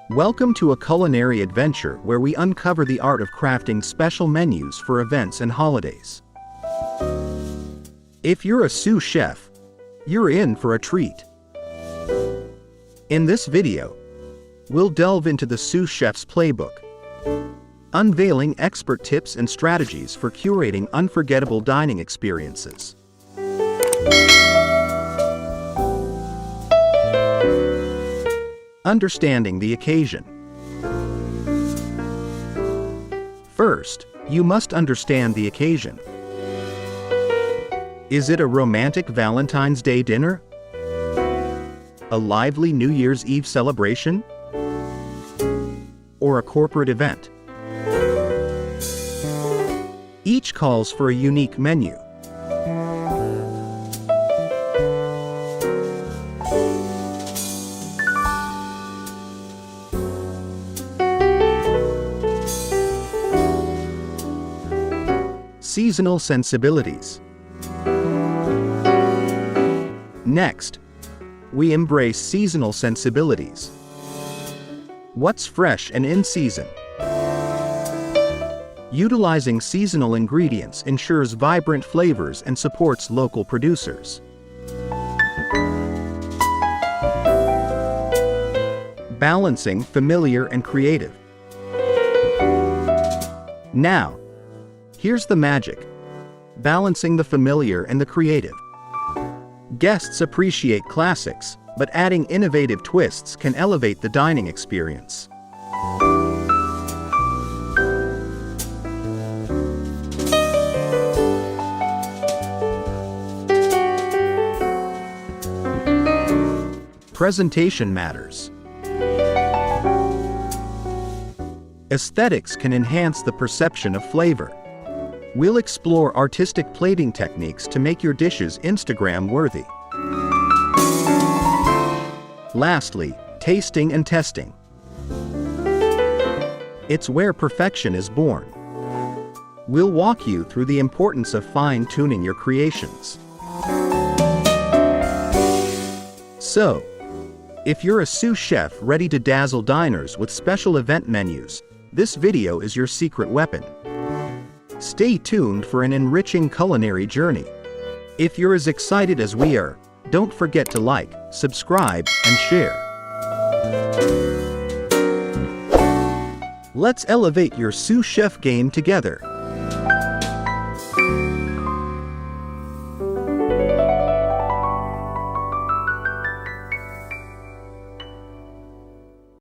Welcome to a culinary adventure where we uncover the art of crafting special menus for events and holidays. If you're a sous chef, you're in for a treat. In this video, we'll delve into the sous chef's playbook, unveiling expert tips and strategies for curating unforgettable dining experiences. Understanding the occasion. First, you must understand the occasion. Is it a romantic Valentine's Day dinner? A lively New Year's Eve celebration? Or a corporate event? Each calls for a unique menu. Seasonal sensibilities. Next, we embrace seasonal sensibilities. What's fresh and in season? Utilizing seasonal ingredients ensures vibrant flavors and supports local producers. Balancing familiar and creative. Now, here's the magic: balancing the familiar and the creative. Guests appreciate classics, but adding innovative twists can elevate the dining experience. Presentation matters. Aesthetics can enhance the perception of flavor. We'll explore artistic plating techniques to make your dishes Instagram-worthy. Lastly, tasting and testing. It's where perfection is born. We'll walk you through the importance of fine-tuning your creations. So, if you're a sous chef ready to dazzle diners with special event menus, this video is your secret weapon. Stay tuned for an enriching culinary journey. If you're as excited as we are, don't forget to like, subscribe, and share. Let's elevate your sous chef game together.